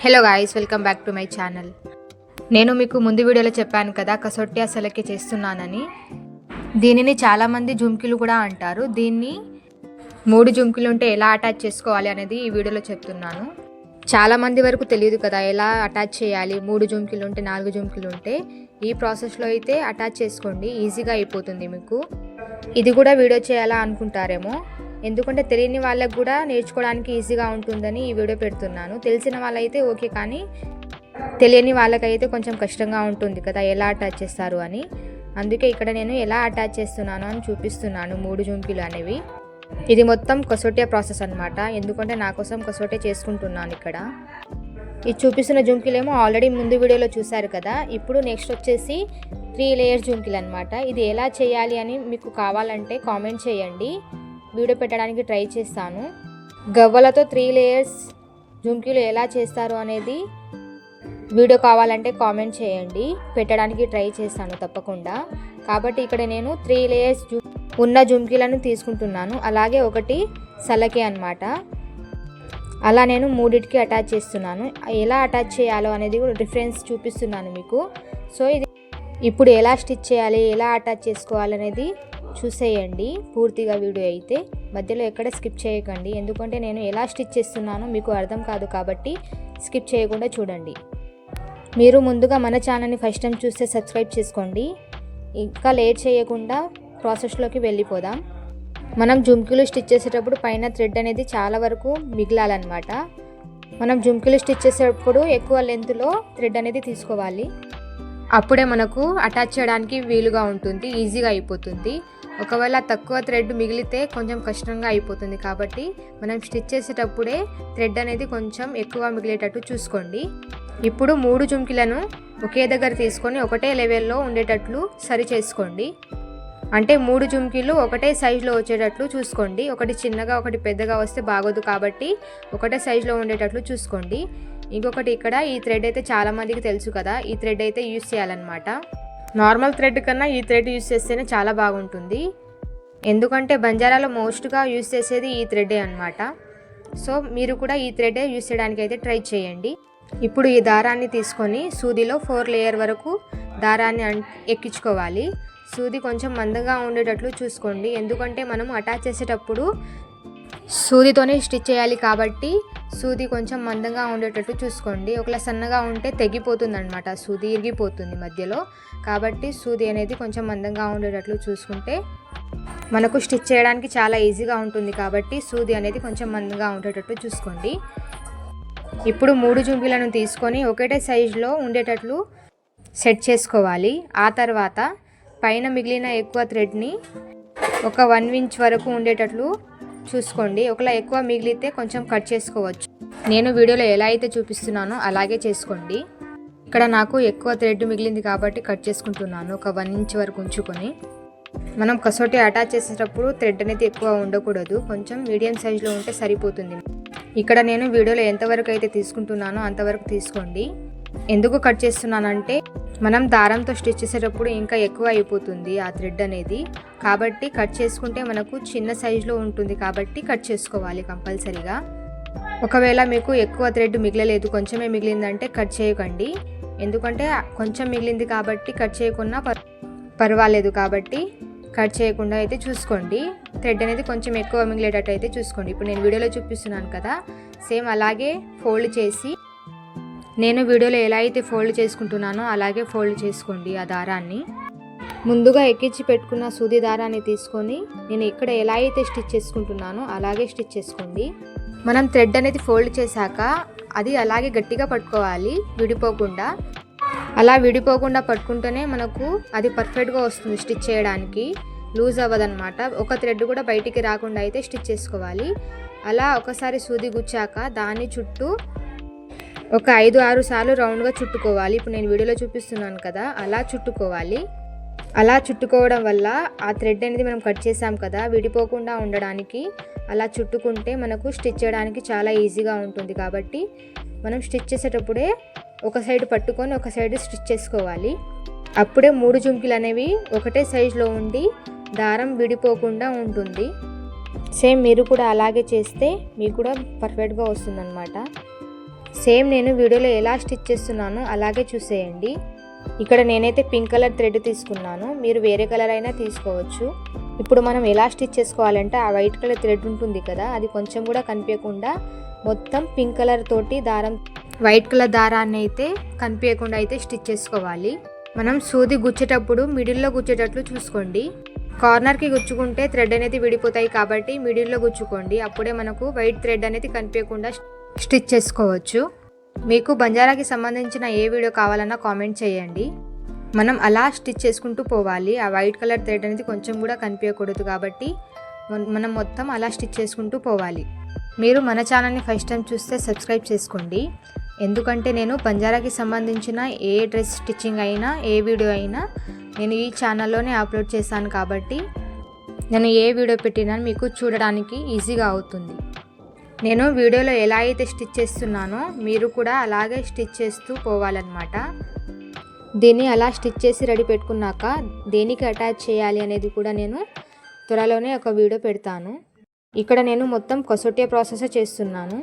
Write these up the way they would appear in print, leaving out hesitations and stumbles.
Hello guys, welcome back to my channel. నేను మీకు ముందు వీడియోలో చెప్పాను కదా కసోటి అసలకి చేస్తున్నానని. దీనిని చాలామంది జుంకీలు కూడా అంటారు. దీన్ని 3 జుంకీలు ఉంటే ఎలా అటాచ్ చేసుకోవాలి అనేది ఈ వీడియోలో చెప్తున్నాను. చాలామంది వరకు తెలియదు కదా ఎలా అటాచ్ చేయాలి. 3 జుంకీలు ఉంటే 4 జుంకీలు ఉంటే ఈ ప్రాసెస్లో అయితే అటాచ్ చేసుకోండి, ఈజీగా అయిపోతుంది మీకు. ఇది కూడా వీడియో చేయాలా అనుకుంటారేమో, ఎందుకంటే తెలియని వాళ్ళకు కూడా నేర్చుకోవడానికి ఈజీగా ఉంటుందని ఈ వీడియో పెడుతున్నాను. తెలిసిన వాళ్ళైతే ఓకే, కానీ తెలియని వాళ్ళకైతే కొంచెం కష్టంగా ఉంటుంది కదా ఎలా అటాచ్ చేస్తారు అని. అందుకే ఇక్కడ నేను ఎలా అటాచ్ చేస్తున్నాను అని చూపిస్తున్నాను 3 జుంకీలు అనేవి. ఇది మొత్తం కసోటియా ప్రాసెస్ అనమాట, ఎందుకంటే నా కోసం కసోటియా చేసుకుంటున్నాను ఇక్కడ. ఇది చూపిస్తున్న జుంకీలేమో ఆల్రెడీ ముందు వీడియోలో చూశారు కదా. ఇప్పుడు నెక్స్ట్ వచ్చేసి 3 లేయర్స్ జుంకీలు అనమాట. ఇది ఎలా చేయాలి అని మీకు కావాలంటే కామెంట్ చేయండి, వీడియో పెట్టడానికి ట్రై చేస్తాను. గవ్వలతో 3 లేయర్స్ జుంకీలు ఎలా చేస్తారు అనేది వీడియో కావాలంటే కామెంట్ చేయండి, పెట్టడానికి ట్రై చేస్తాను తప్పకుండా. కాబట్టి ఇక్కడ నేను 3 లేయర్స్ ఉన్న జుంకీలను తీసుకుంటున్నాను. అలాగే ఒకటి సలకే అన్నమాట. అలా నేను 3టికి అటాచ్ చేస్తున్నాను. ఎలా అటాచ్ చేయాలో అనేది కూడా డిఫరెన్స్ చూపిస్తున్నాను మీకు. సో ఇది ఇప్పుడు ఎలా స్టిచ్ చేయాలి, ఎలా అటాచ్ చేసుకోవాలనేది చూసేయండి పూర్తిగా వీడియో అయితే. మధ్యలో ఎక్కడ స్కిప్ చేయకండి, ఎందుకంటే నేను ఎలా స్టిచ్ చేస్తున్నానో మీకు అర్థం కాదు కాబట్టి స్కిప్ చేయకుండా చూడండి. మీరు ముందుగా మన ఛానల్ని ఫస్ట్ టైం చూస్తే సబ్స్క్రైబ్ చేసుకోండి. ఇంకా లేట్ చేయకుండా ప్రాసెస్లోకి వెళ్ళిపోదాం. మనం జుంకీలు స్టిచ్ చేసేటప్పుడు పైన థ్రెడ్ అనేది చాలా వరకు మిగిలాలన్నమాట. మనం జుంకీలు స్టిచ్ చేసేటప్పుడు ఎక్కువ లెంత్లో థ్రెడ్ అనేది తీసుకోవాలి, అప్పుడే మనకు అటాచ్ చేయడానికి వీలుగా ఉంటుంది, ఈజీగా అయిపోతుంది. ఒకవేళ తక్కువ థ్రెడ్ మిగిలితే కొంచెం కష్టంగా అయిపోతుంది. కాబట్టి మనం స్టిచ్ చేసేటప్పుడే థ్రెడ్ అనేది కొంచెం ఎక్కువ మిగిలేటట్టు చూసుకోండి. ఇప్పుడు 3 జుంకీలను ఒకే దగ్గర తీసుకొని ఒకటే లెవెల్లో ఉండేటట్లు సరి చేసుకోండి. అంటే 3 జుంకీలు ఒకటే సైజులో వచ్చేటట్లు చూసుకోండి. ఒకటి చిన్నగా ఒకటి పెద్దగా వస్తే బాగోదు, కాబట్టి ఒకటే సైజులో ఉండేటట్లు చూసుకోండి. ఇంకొకటి ఇక్కడ ఈ థ్రెడ్ అయితే చాలామందికి తెలుసు కదా, ఈ థ్రెడ్ అయితే యూస్ చేయాలన్నమాట. నార్మల్ థ్రెడ్ కన్నా ఈ థ్రెడ్ యూస్ చేస్తేనే చాలా బాగుంటుంది, ఎందుకంటే బంజారాలో మోస్ట్గా యూస్ చేసేది ఈ థ్రెడ్డే అనమాట. సో మీరు కూడా ఈ థ్రెడ్డే యూస్ చేయడానికి అయితే ట్రై చేయండి. ఇప్పుడు ఈ దారాన్ని తీసుకొని సూదిలో 4 లేయర్ వరకు దారాన్ని ఎక్కించుకోవాలి. సూది కొంచెం మందంగా ఉండేటట్లు చూసుకోండి, ఎందుకంటే మనం అటాచ్ చేసేటప్పుడు సూదితోనే స్టిచ్ చేయాలి కాబట్టి సూది కొంచెం మందంగా ఉండేటట్టు చూసుకోండి. ఒకవేళ సన్నగా ఉంటే తెగిపోతుంది అనమాట, సూది ఇరిగిపోతుంది మధ్యలో. కాబట్టి సూది అనేది కొంచెం మందంగా ఉండేటట్లు చూసుకుంటే మనకు స్టిచ్ చేయడానికి చాలా ఈజీగా ఉంటుంది. కాబట్టి సూది అనేది కొంచెం మందంగా ఉండేటట్టు చూసుకోండి. ఇప్పుడు 3 జుంకీలను తీసుకొని ఒకటే సైజులో ఉండేటట్లు సెట్ చేసుకోవాలి. ఆ తర్వాత పైన మిగిలిన ఎక్కువ థ్రెడ్ని ఒక 1 ఇంచ్ వరకు ఉండేటట్లు చూసుకోండి. ఒకవేళ ఎక్కువ మిగిలితే కొంచెం కట్ చేసుకోవచ్చు. నేను వీడియోలో ఎలా అయితే చూపిస్తున్నానో అలాగే చేసుకోండి. ఇక్కడ నాకు ఎక్కువ థ్రెడ్ మిగిలింది కాబట్టి కట్ చేసుకుంటున్నాను, ఒక 1 ఇంచ్ వరకు ఉంచుకొని. మనం కసోటి అటాచ్ చేసేటప్పుడు థ్రెడ్ అనేది ఎక్కువ ఉండకూడదు, కొంచెం మీడియం సైజులో ఉంటే సరిపోతుంది. ఇక్కడ నేను వీడియోలో ఎంతవరకు అయితే తీసుకుంటున్నానో అంతవరకు తీసుకోండి. ఎందుకు కట్ చేస్తున్నానంటే మనం దారంతో స్టిచ్ చేసేటప్పుడు ఇంకా ఎక్కువ అయిపోతుంది ఆ థ్రెడ్ అనేది, కాబట్టి కట్ చేసుకుంటే మనకు చిన్న సైజులో ఉంటుంది కాబట్టి కట్ చేసుకోవాలి కంపల్సరీగా. ఒకవేళ మీకు ఎక్కువ థ్రెడ్ మిగలలేదు, కొంచెమే మిగిలిందంటే కట్ చేయకండి, ఎందుకంటే కొంచెం మిగిలింది కాబట్టి కట్ చేయకుండా పర్వాలేదు. కాబట్టి కట్ చేయకుండా అయితే చూసుకోండి. థ్రెడ్ అనేది కొంచెం ఎక్కువ మిగిలేటట్టు అయితే చూసుకోండి. ఇప్పుడు నేను వీడియోలో చూపిస్తున్నాను కదా, సేమ్ అలాగే ఫోల్డ్ చేసి, నేను వీడియోలో ఎలా అయితే ఫోల్డ్ చేసుకుంటున్నానో అలాగే ఫోల్డ్ చేసుకోండి. ఆ దారాన్ని ముందుగా ఎక్కించి పెట్టుకున్న సూది దారాన్ని తీసుకొని నేను ఇక్కడ ఎలా అయితే స్టిచ్ చేసుకుంటున్నానో అలాగే స్టిచ్ చేసుకోండి. మనం థ్రెడ్ అనేది ఫోల్డ్ చేశాక అది అలాగే గట్టిగా పట్టుకోవాలి, విడిపోకుండా. అలా విడిపోకుండా పట్టుకుంటేనే మనకు అది పర్ఫెక్ట్గా వస్తుంది స్టిచ్ చేయడానికి, లూజ్ అవ్వదన్నమాట. ఒక థ్రెడ్ కూడా బయటికి రాకుండా అయితే స్టిచ్ చేసుకోవాలి. అలా ఒకసారి సూది గుచ్చాక దాని చుట్టూ ఒక 5-6 సార్లు రౌండ్గా చుట్టుకోవాలి. ఇప్పుడు నేను వీడియోలో చూపిస్తున్నాను కదా, అలా చుట్టుకోవాలి. అలా చుట్టుకోవడం వల్ల ఆ థ్రెడ్ అనేది మనం కట్ చేసాం కదా, విడిపోకుండా ఉండడానికి అలా చుట్టుకుంటే మనకు స్టిచ్ చేయడానికి చాలా ఈజీగా ఉంటుంది. కాబట్టి మనం స్టిచ్ చేసేటప్పుడే ఒక సైడ్ పట్టుకొని ఒక సైడ్ స్టిచ్ చేసుకోవాలి. అప్పుడే 3 జుంకీలు అనేవి ఒకటే సైజులో ఉండి దారం విడిపోకుండా ఉంటుంది. సేమ్ మీరు కూడా అలాగే చేస్తే మీకు కూడా పర్ఫెక్ట్గా వస్తుందన్నమాట. సేమ్ నేను వీడియోలో ఎలా స్టిచ్ చేస్తున్నానో అలాగే చూసేయండి. ఇక్కడ నేనైతే పింక్ కలర్ థ్రెడ్ తీసుకున్నాను, మీరు వేరే కలర్ అయినా తీసుకోవచ్చు. ఇప్పుడు మనం ఎలా స్టిచ్ చేసుకోవాలంటే ఆ వైట్ కలర్ థ్రెడ్ ఉంటుంది కదా, అది కొంచెం కూడా కనిపించకుండా మొత్తం పింక్ కలర్ తోటి దారం, వైట్ కలర్ దారాన్ని అయితే కనిపించకుండా అయితే స్టిచ్ చేసుకోవాలి. మనం సూది గుచ్చేటప్పుడు మిడిల్లో గుచ్చేటట్లు చూసుకోండి. కార్నర్కి గుచ్చుకుంటే థ్రెడ్ అనేది విడిపోతాయి కాబట్టి మిడిల్లో గుచ్చుకోండి, అప్పుడే మనకు వైట్ థ్రెడ్ అనేది కనిపించకుండా స్టిచ్ చేసుకోవచ్చు. మీకు బంజారాకి సంబంధించిన ఏ వీడియో కావాలన్నా కామెంట్ చేయండి. మనం అలా స్టిచ్ చేసుకుంటూ పోవాలి. ఆ వైట్ కలర్ థ్రెడ్ అనేది కొంచెం కూడా కనిపించకూడదు కాబట్టి మనం మొత్తం అలా స్టిచ్ చేసుకుంటూ పోవాలి. మీరు మన ఛానల్ని ఫస్ట్ టైం చూస్తే సబ్స్క్రైబ్ చేసుకోండి, ఎందుకంటే నేను బంజారాకి సంబంధించిన ఏ డ్రెస్ స్టిచ్చింగ్ అయినా ఏ వీడియో అయినా నేను ఈ ఛానల్లోనే అప్లోడ్ చేశాను కాబట్టి నేను ఏ వీడియో పెట్టినా మీకు చూడడానికి ఈజీగా అవుతుంది. నేను వీడియోలో ఎలా అయితే స్టిచ్ చేస్తున్నానో మీరు కూడా అలాగే స్టిచ్ చేస్తూ పోవాలన్నమాట. దీన్ని అలా స్టిచ్ చేసి రెడీ పెట్టుకున్నాక దేనికి అటాచ్ చేయాలి అనేది కూడా నేను త్వరలోనే ఒక వీడియో పెడతాను. ఇక్కడ నేను మొత్తం కసోటియా ప్రాసెస్ చేస్తున్నాను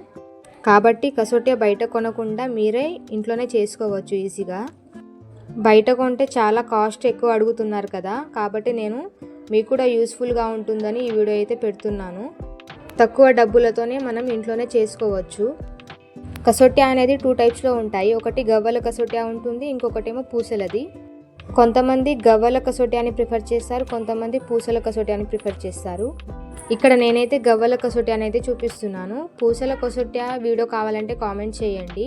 కాబట్టి కసోటియా బయట కొనకుండా మీరే ఇంట్లోనే చేసుకోవచ్చు ఈజీగా. బయట కొంటే చాలా కాస్ట్ ఎక్కువ అడుగుతున్నారు కదా, కాబట్టి నేను మీకు కూడా యూస్ఫుల్గా ఉంటుందని ఈ వీడియో అయితే పెడుతున్నాను. తక్కువ డబ్బులతోనే మనం ఇంట్లోనే చేసుకోవచ్చు. కసోటియా అనేది 2 టైప్స్లో ఉంటాయి, ఒకటి గవ్వల కసోటియా ఉంటుంది, ఇంకొకటేమో పూసలది. కొంతమంది గవ్వల కసోటియాని ప్రిఫర్ చేస్తారు, కొంతమంది పూసల కసోటియాని ప్రిఫర్ చేస్తారు. ఇక్కడ నేనైతే గవ్వల కసోటియా అనేది చూపిస్తున్నాను. పూసల కసోటియా వీడియో కావాలంటే కామెంట్ చేయండి.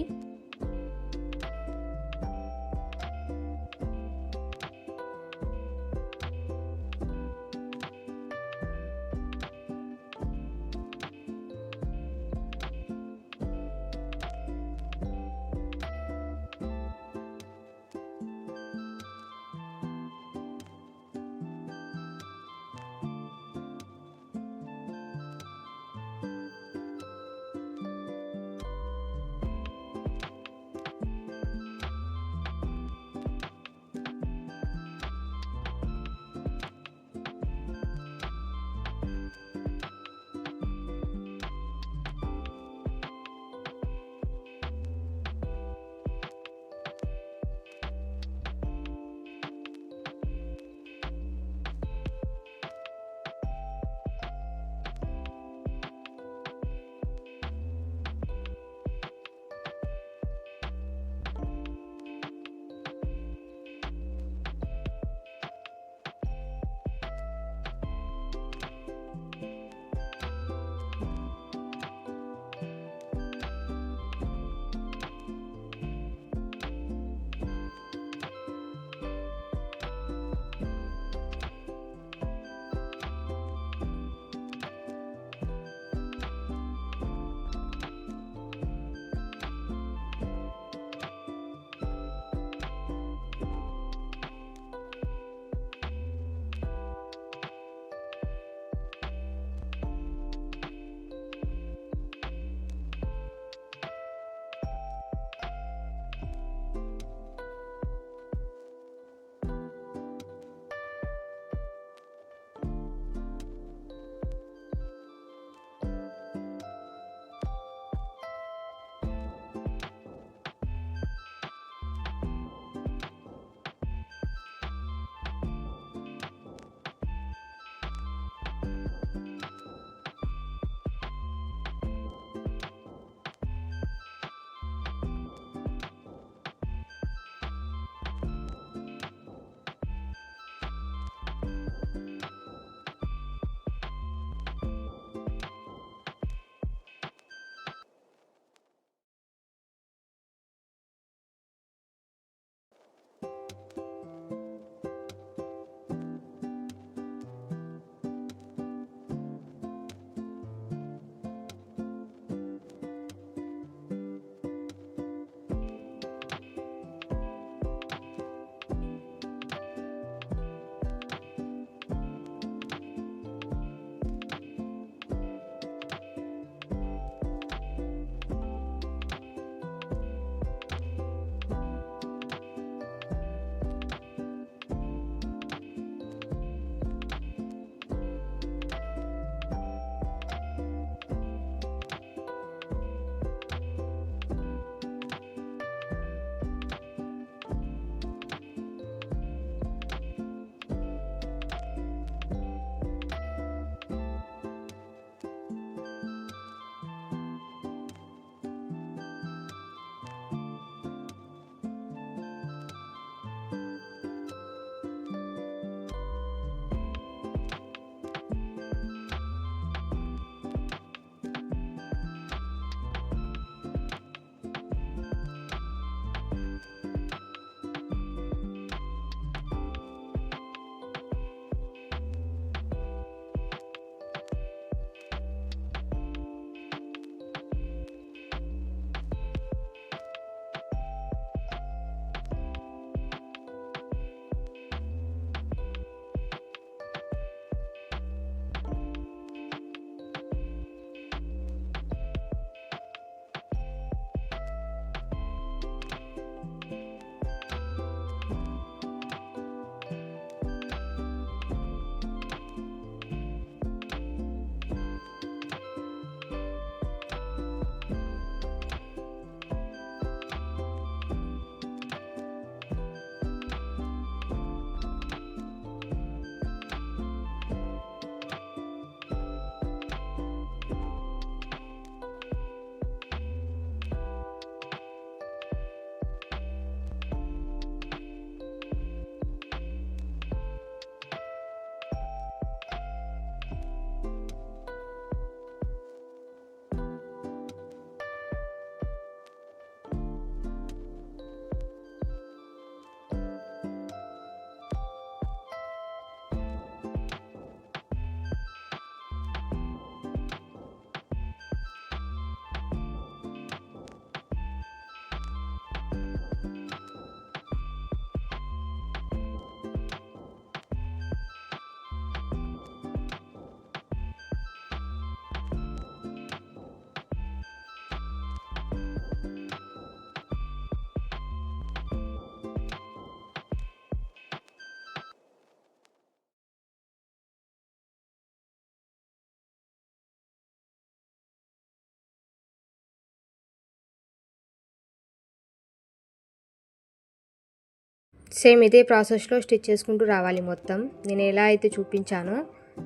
సేమ్ ఇదే ప్రాసెస్లో స్టిచ్ చేసుకుంటూ రావాలి మొత్తం. నేను ఎలా అయితే చూపించానో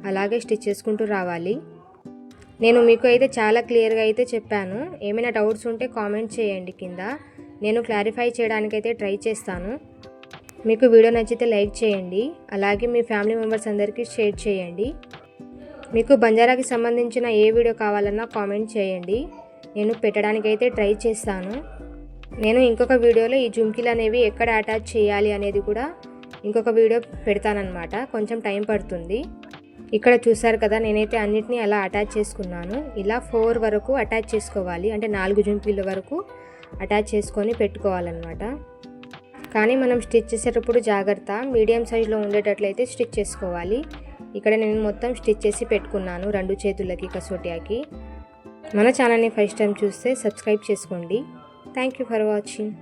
అలాగే స్టిచ్ చేసుకుంటూ రావాలి. నేను మీకు అయితే చాలా క్లియర్గా అయితే చెప్పాను. ఏమైనా డౌట్స్ ఉంటే కామెంట్ చేయండి కింద, నేను క్లారిఫై చేయడానికైతే ట్రై చేస్తాను. మీకు వీడియో నచ్చితే లైక్ చేయండి, అలాగే మీ ఫ్యామిలీ మెంబర్స్ అందరికీ షేర్ చేయండి. మీకు బంజారాకి సంబంధించిన ఏ వీడియో కావాలన్నా కామెంట్ చేయండి, నేను పెట్టడానికైతే ట్రై చేస్తాను. నేను ఇంకొక వీడియోలో ఈ జుమ్కీలు అనేవి ఎక్కడ అటాచ్ చేయాలి అనేది కూడా ఇంకొక వీడియో పెడతానన్నమాట. కొంచెం టైం పడుతుంది. ఇక్కడ చూసారు కదా, నేనైతే అన్నిటినీ అలా అటాచ్ చేసుకున్నాను. ఇలా 4 వరకు అటాచ్ చేసుకోవాలి, అంటే 4 జుంకీల వరకు అటాచ్ చేసుకొని పెట్టుకోవాలన్నమాట. కానీ మనం స్టిచ్ చేసేటప్పుడు జాగ్రత్త, మీడియం సైజులో ఉండేటట్లయితే స్టిచ్ చేసుకోవాలి. ఇక్కడ నేను మొత్తం స్టిచ్ చేసి పెట్టుకున్నాను 2 చేతులకి కసోటియాకి. మన ఛానల్ని ఫస్ట్ టైం చూస్తే సబ్స్క్రైబ్ చేసుకోండి. Thank you for watching.